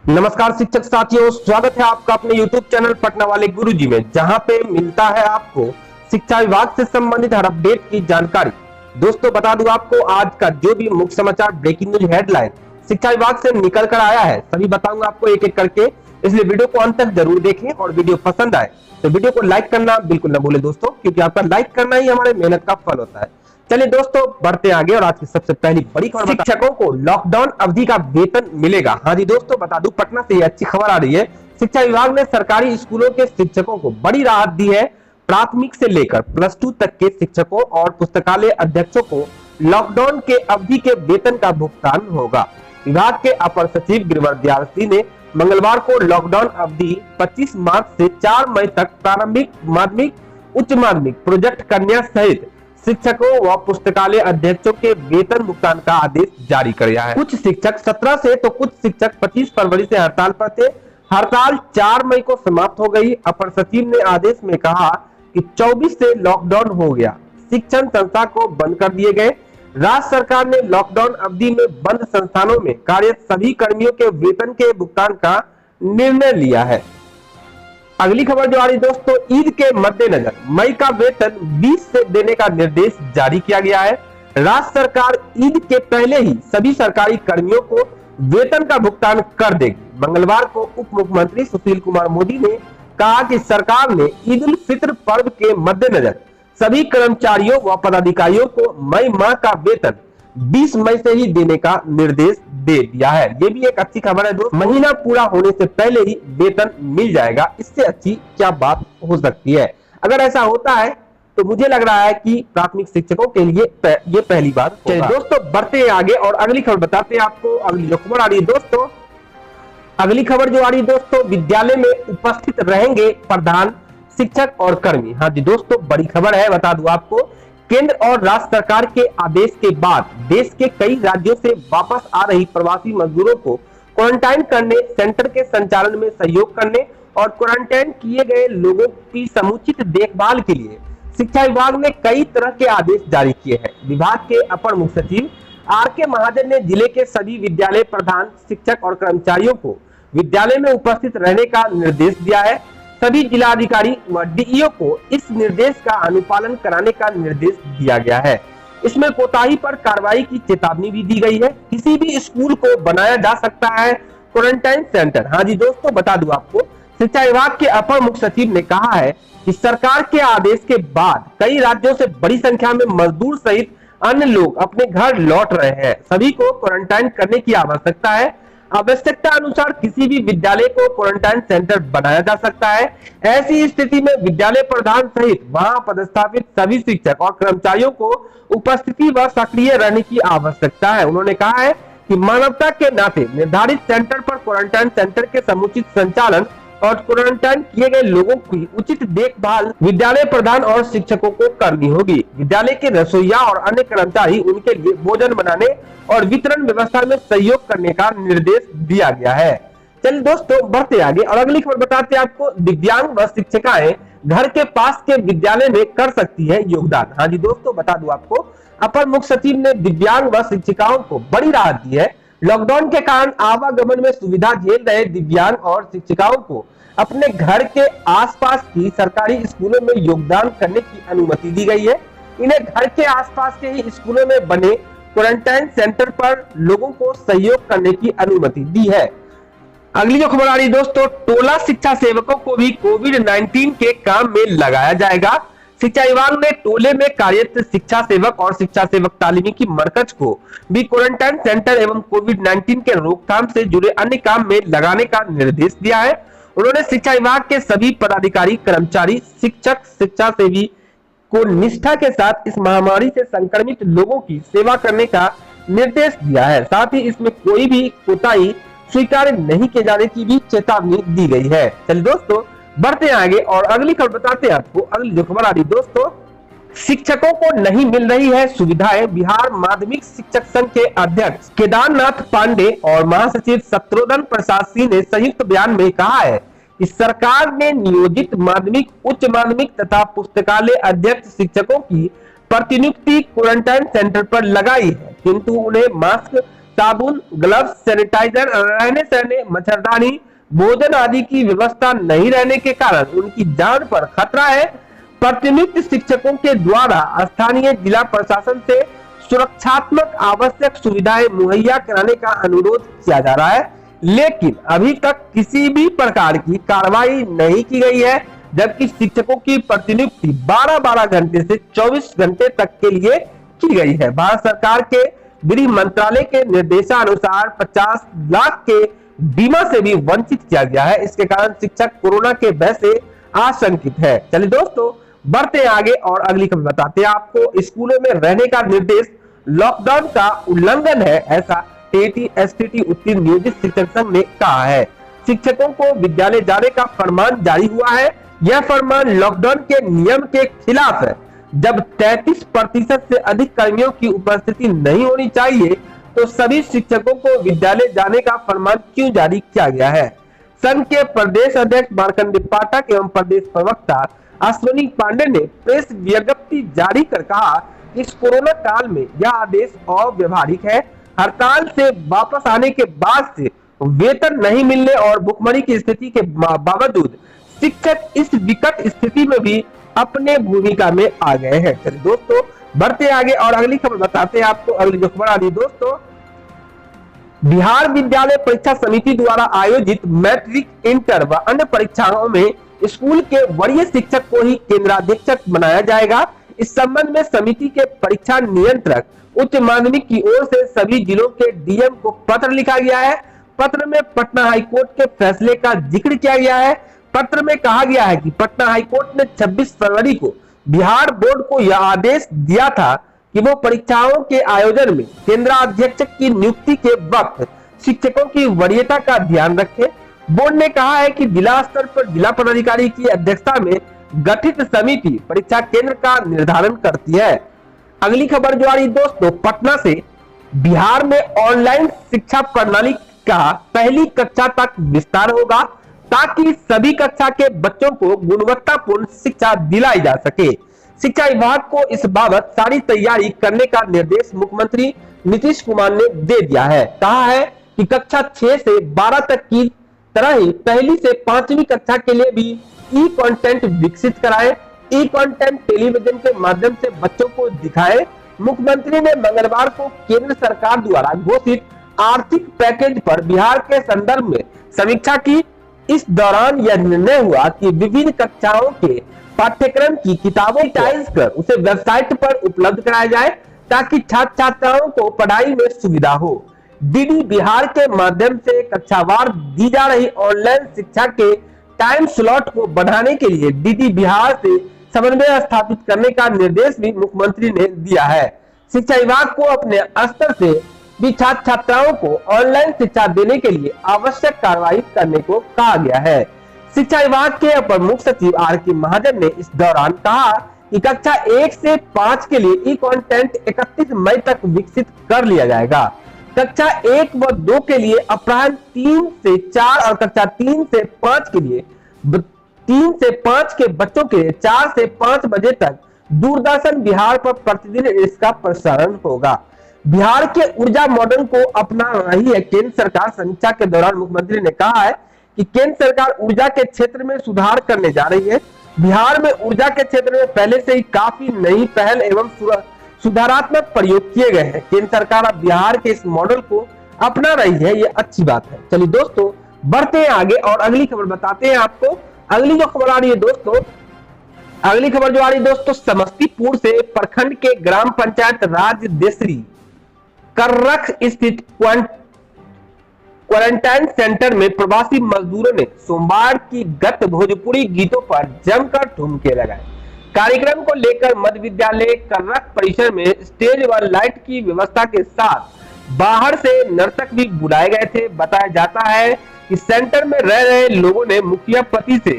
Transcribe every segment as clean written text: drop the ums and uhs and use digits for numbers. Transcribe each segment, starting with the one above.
नमस्कार शिक्षक साथियों, स्वागत है आपका अपने YouTube चैनल पटना वाले गुरुजी में, जहां पे मिलता है आपको शिक्षा विभाग से संबंधित हर अपडेट की जानकारी। दोस्तों बता दूं आपको, आज का जो भी मुख्य समाचार ब्रेकिंग न्यूज हेडलाइन शिक्षा विभाग से निकल कर आया है, सभी बताऊंगा आपको एक एक करके, इसलिए वीडियो को अंत तक जरूर देखें और वीडियो पसंद आए तो वीडियो को लाइक करना बिल्कुल न भूलें दोस्तों, क्योंकि आपका लाइक करना ही हमारे मेहनत का फल होता है। चलिए दोस्तों बढ़ते आगे और आज की सबसे पहली बड़ी खबर, शिक्षकों को लॉकडाउन अवधि का वेतन मिलेगा। हाँ जी दोस्तों बता दूं, पटना से ये अच्छी खबर आ रही है। शिक्षा विभाग ने सरकारी स्कूलों के शिक्षकों को बड़ी राहत दी है। प्राथमिक से लेकर +2 तक के शिक्षकों और पुस्तकालय अध्यक्षों को लॉकडाउन के अवधि के वेतन का भुगतान होगा। विभाग के अपर सचिव गिरिवर दयाल सिंह ने मंगलवार को लॉकडाउन अवधि 25 मार्च से 4 मई तक प्रारंभिक, माध्यमिक, उच्च माध्यमिक, प्रोजेक्ट कन्या सहित शिक्षकों व पुस्तकालय अध्यक्षों के वेतन भुगतान का आदेश जारी किया है। कुछ शिक्षक 17 से तो कुछ शिक्षक 25 फरवरी से हड़ताल पर थे। हड़ताल 4 मई को समाप्त हो गई। अपर सचिव ने आदेश में कहा कि 24 से लॉकडाउन हो गया, शिक्षण संस्था को बंद कर दिए गए। राज्य सरकार ने लॉकडाउन अवधि में बंद संस्थानों में कार्यरत सभी कर्मियों के वेतन के भुगतान का निर्णय लिया है। अगली खबर जो आ रही दोस्तों, ईद के मद्देनजर मई का वेतन 20 से देने का निर्देश जारी किया गया है। राज्य सरकार ईद के पहले ही सभी सरकारी कर्मियों को वेतन का भुगतान कर देगी। मंगलवार को उप मुख्यमंत्री सुशील कुमार मोदी ने कहा कि सरकार ने ईद उल फित्र पर्व के मद्देनजर सभी कर्मचारियों व पदाधिकारियों को मई माह का वेतन 20 मई से ही देने का निर्देश दे दिया है। ये भी एक अच्छी खबर है दोस्तों, महीना पूरा होने से पहले ही वेतन मिल जाएगा। इससे अच्छी क्या बात हो सकती है। अगर ऐसा होता है तो मुझे लग रहा है कि प्राथमिक शिक्षकों के लिए ये पहली बात होगा। दोस्तों बढ़ते हैं आगे और अगली खबर बताते हैं आपको। अगली जो खबर आ रही है दोस्तों, अगली खबर जो आ रही है दोस्तों, विद्यालय में उपस्थित रहेंगे प्रधान शिक्षक और कर्मी। हाँ जी दोस्तों बड़ी खबर है, बता दूं आपको, केंद्र और राज्य सरकार के आदेश के बाद देश के कई राज्यों से वापस आ रही प्रवासी मजदूरों को क्वारंटाइन करने, सेंटर के संचालन में सहयोग करने और क्वारंटाइन किए गए लोगों की समुचित देखभाल के लिए शिक्षा विभाग ने कई तरह के आदेश जारी किए हैं। विभाग के अपर मुख्य सचिव RK महाजन ने जिले के सभी विद्यालय प्रधान शिक्षक और कर्मचारियों को विद्यालय में उपस्थित रहने का निर्देश दिया है। सभी जिलाधिकारी व DEO को इस निर्देश का अनुपालन कराने का निर्देश दिया गया है। इसमें कोताही पर कार्रवाई की चेतावनी भी दी गई है। किसी भी स्कूल को बनाया जा सकता है क्वारंटाइन सेंटर। हाँ जी दोस्तों बता दूं आपको, शिक्षा विभाग के अपर मुख्य सचिव ने कहा है कि सरकार के आदेश के बाद कई राज्यों से बड़ी संख्या में मजदूर सहित अन्य लोग अपने घर लौट रहे हैं। सभी को क्वारंटाइन करने की आवश्यकता है। आवश्यकता अनुसार किसी भी विद्यालय को क्वारंटाइन सेंटर बनाया जा सकता है। ऐसी स्थिति में विद्यालय प्रधान सहित वहां पदस्थापित सभी शिक्षक और कर्मचारियों को उपस्थिति व सक्रिय रहने की आवश्यकता है। उन्होंने कहा है कि मानवता के नाते निर्धारित सेंटर पर क्वारंटाइन सेंटर के समुचित संचालन और क्वारंटाइन किए गए लोगों की उचित देखभाल विद्यालय प्रधान और शिक्षकों को करनी होगी। विद्यालय के रसोइया और अन्य कर्मचारी उनके लिए भोजन बनाने और वितरण व्यवस्था में सहयोग करने का निर्देश दिया गया है। चलिए दोस्तों बढ़ते आगे और अगली खबर बताते हैं आपको, दिव्यांग व शिक्षिकाएं घर के पास के विद्यालय में कर सकती है योगदान। हाँ जी दोस्तों बता दूं आपको, अपर मुख्य सचिव ने दिव्यांग व शिक्षिकाओं को बड़ी राहत दी है। लॉकडाउन के कारण आवागमन में सुविधा झेल रहे दिव्यांग और शिक्षिकाओं को अपने घर के आसपास की सरकारी स्कूलों में योगदान करने की अनुमति दी गई है। इन्हें घर के आसपास के ही स्कूलों में बने क्वारंटाइन सेंटर पर लोगों को सहयोग करने की अनुमति दी है। अगली जो खबर आ रही है दोस्तों, टोला शिक्षा सेवकों को भी कोविड-19 के काम में लगाया जाएगा। शिक्षा विभाग ने टोले में कार्यरत शिक्षा सेवक और शिक्षा सेवक तालीमी की मरकज को भी क्वारंटाइन सेंटर एवं कोविड-19 के रोकथाम से जुड़े अन्य काम में लगाने का निर्देश दिया है। उन्होंने शिक्षा विभाग के सभी पदाधिकारी, कर्मचारी, शिक्षक, शिक्षा सेवी को निष्ठा के साथ इस महामारी से संक्रमित लोगों की सेवा करने का निर्देश दिया है। साथ ही इसमें कोई भी कोताही स्वीकार नहीं किए जाने की भी चेतावनी दी गई है। चलिए दोस्तों बढ़ते हैं आगे और अगली खबर बताते हैं आपको। अगली जो खबर आ रही दोस्तों, शिक्षकों को नहीं मिल रही है सुविधाएं। बिहार माध्यमिक शिक्षक संघ के अध्यक्ष केदारनाथ पांडे और महासचिव शत्रुघ्न प्रसाद सिंह ने संयुक्त बयान में कहा है कि सरकार ने नियोजित माध्यमिक, उच्च माध्यमिक तथा पुस्तकालय अध्यक्ष शिक्षकों की प्रतिनियुक्ति क्वारंटाइन सेंटर पर लगाई है, किंतु उन्हें मास्क साबुन, ग्लव्स, सैनिटाइजर, रहने सहने, मच्छरदानी, भोजन आदि की व्यवस्था नहीं रहने के कारण उनकी जान पर खतरा है। प्रतिनियुक्त शिक्षकों के द्वारा स्थानीय जिला प्रशासन से सुरक्षात्मक आवश्यक सुविधाएं मुहैया कराने का अनुरोध किया जा रहा है, लेकिन अभी तक किसी भी प्रकार की कार्रवाई नहीं की गई है, जबकि शिक्षकों की प्रतिनियुक्ति 12-12 घंटे से 24 घंटे तक के लिए की गई है। भारत सरकार के गृह मंत्रालय के निर्देशानुसार 50 लाख के बीमा से भी वंचित किया गया है। इसके कारण शिक्षक कोरोना के भय से आशंकित है। चलिए दोस्तों, बढ़ते हैं आगे और अगली खबर बताते हैं आपको। स्कूलों में रहने का निर्देश लॉकडाउन का उल्लंघन है, ऐसा टीटी एसटीटी उत्तीर्ण नियोजित शिक्षक संघ ने कहा है। शिक्षकों को विद्यालय जाने का फरमान जारी हुआ है। यह फरमान लॉकडाउन के नियम के खिलाफ है। जब 33% से अधिक कर्मियों की उपस्थिति नहीं होनी चाहिए, तो सभी शिक्षकों को विद्यालय जाने का फरमान क्यों जारी किया गया है? संघ के प्रदेश अध्यक्ष मार्कंडे पाठक एवं प्रदेश प्रवक्ता अश्विनी पांडे ने प्रेस विज्ञप्ति जारी कर कहा, इस कोरोना काल में यह आदेश अव्यवहारिक है। हड़ताल से वापस आने के बाद से वेतन नहीं मिलने और भुखमरी की स्थिति के बावजूद शिक्षक इस विकट स्थिति में भी अपने भूमिका में आ गए हैं। चलिए दोस्तों, बढ़ते आगे और अगली खबर बताते हैं आपको। अगली जो खबर आ रही दोस्तों, बिहार विद्यालय परीक्षा समिति द्वारा आयोजित मैट्रिक, इंटर व अन्य परीक्षाओं में स्कूल के वरीय शिक्षक को ही केंद्राधीक्षक बनाया जाएगा। इस संबंध में समिति के परीक्षा नियंत्रक उच्च माध्यमिक की ओर से सभी जिलों के डीएम को पत्र लिखा गया है। पत्र में पटना हाईकोर्ट के फैसले का जिक्र किया गया है। पत्र में कहा गया है कि पटना हाईकोर्ट ने 26 फरवरी को बिहार बोर्ड को यह आदेश दिया था कि वो परीक्षाओं के आयोजन में केंद्राध्यक्षक की नियुक्ति के वक्त शिक्षकों की वरीयता का ध्यान रखे। बोर्ड ने कहा है कि जिला स्तर पर जिला पदाधिकारी की अध्यक्षता में गठित समिति परीक्षा केंद्र का निर्धारण करती है। अगली खबर जो आ रही दोस्तों, पटना से बिहार में ऑनलाइन शिक्षा प्रणाली का पहली कक्षा तक विस्तार होगा, ताकि सभी कक्षा के बच्चों को गुणवत्तापूर्ण शिक्षा दिलाई जा सके। शिक्षा विभाग को इस बाबत सारी तैयारी करने का निर्देश मुख्यमंत्री नीतीश कुमार ने दे दिया है। कहा है कि कक्षा 6 से 12 तक की तरह ही पहली से 5वीं कक्षा के लिए भी ई कंटेंट विकसित कराए। ई कंटेंट टेलीविजन के माध्यम से बच्चों को दिखाए। मुख्यमंत्री ने मंगलवार को केंद्र सरकार द्वारा घोषित आर्थिक पैकेज पर बिहार के संदर्भ में समीक्षा की। इस दौरान यह निर्णय हुआ कि विभिन्न कक्षाओं के पाठ्यक्रम की किताबें टाइप कर उसे वेबसाइट पर उपलब्ध कराया जाए, ताकि छात्र छात्राओं को पढ़ाई में सुविधा हो। डीडी बिहार के माध्यम से कक्षावार दी जा रही ऑनलाइन शिक्षा के टाइम स्लॉट को बढ़ाने के लिए डीडी बिहार से समन्वय स्थापित करने का निर्देश भी मुख्यमंत्री ने दिया है। शिक्षा विभाग को अपने स्तर से भी छात्र छात्राओं को ऑनलाइन शिक्षा देने के लिए आवश्यक कार्रवाई करने को कहा गया है। शिक्षा विभाग के अपर मुख्य सचिव आर के महाजन ने इस दौरान कहा कि कक्षा 1 से 5 के लिए ई कंटेंट 31 मई तक विकसित कर लिया जाएगा। कक्षा 1 व 2 के लिए अपराह्न 3 से 4 और कक्षा 3 से 5 के लिए 3 से 5 के बच्चों के लिए 4 से 5 बजे तक दूरदर्शन बिहार पर प्रतिदिन इसका प्रसारण होगा। बिहार के ऊर्जा मॉडल को अपना रही है केंद्र सरकार। समीक्षा के दौरान मुख्यमंत्री ने कहा है कि केंद्र सरकार ऊर्जा के क्षेत्र में सुधार करने जा रही है। बिहार में ऊर्जा के क्षेत्र में पहले से ही काफी नई पहल एवं सुधारात्मक प्रयोग किए गए हैं। केंद्र सरकार अब बिहार के इस मॉडल को अपना रही है, ये अच्छी बात है। चलिए दोस्तों, बढ़ते हैं आगे और अगली खबर बताते हैं आपको। अगली जो खबर आ रही है दोस्तों, अगली खबर जो आ रही है दोस्तों, समस्तीपुर से प्रखंड के ग्राम पंचायत राज देसरी कर्रख स्थित क्वारंटाइन सेंटर में प्रवासी मजदूरों ने सोमवार की गत भोजपुरी गीतों पर जमकर ठुमके लगाए। कार्यक्रम को लेकर मध्य विद्यालय कर्रख परिसर में स्टेज व लाइट की व्यवस्था के साथ बाहर से नर्तक भी बुलाए गए थे। बताया जाता है कि सेंटर में रह रहे लोगों ने मुखिया पति से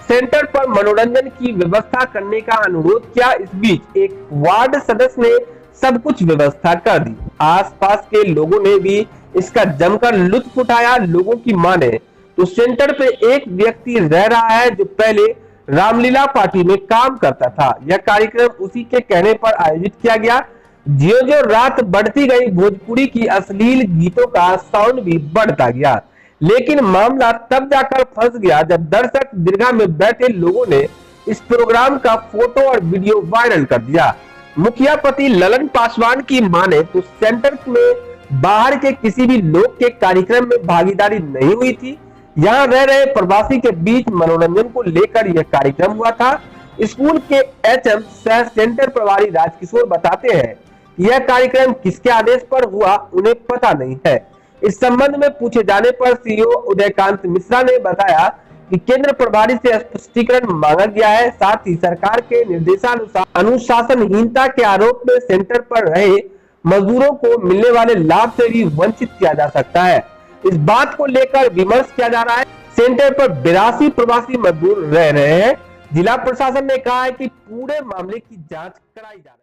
सेंटर पर मनोरंजन की व्यवस्था करने का अनुरोध किया। इस बीच एक वार्ड सदस्य ने सब कुछ व्यवस्था कर दी। आसपास के लोगों ने भी इसका जमकर लुत्फ उठाया। लोगों की माने तो सेंटर पे एक व्यक्ति रह रहा है जो पहले रामलीला पार्टी में काम करता था। यह कार्यक्रम उसी के कहने पर आयोजित किया गया। ज्यों ज्यों रात बढ़ती गई, भोजपुरी की अश्लील गीतों का साउंड भी बढ़ता गया। लेकिन मामला तब जाकर फंस गया जब दर्शक दीर्घा में बैठे लोगों ने इस प्रोग्राम का फोटो और वीडियो वायरल कर दिया। मुखिया पति ललन पासवान की माने तो सेंटर में बाहर के किसी भी लोग के कार्यक्रम में भागीदारी नहीं हुई थी। यहाँ रह रहे प्रवासी के बीच मनोरंजन को लेकर यह कार्यक्रम हुआ था। स्कूल के एचएम सह सेंटर प्रभारी राजकिशोर बताते हैं, यह कार्यक्रम किसके आदेश पर हुआ उन्हें पता नहीं है। इस संबंध में पूछे जाने पर सीईओ उदयकांत मिश्रा ने बताया कि केंद्र प्रभारी से स्पष्टीकरण मांगा गया है। साथ ही सरकार के निर्देशानुसार अनुशासनहीनता के आरोप में सेंटर पर रहे मजदूरों को मिलने वाले लाभ से भी वंचित किया जा सकता है। इस बात को लेकर विमर्श किया जा रहा है। सेंटर पर 82 प्रवासी मजदूर रह रहे हैं। जिला प्रशासन ने कहा है कि पूरे मामले की जांच कराई जा रही है।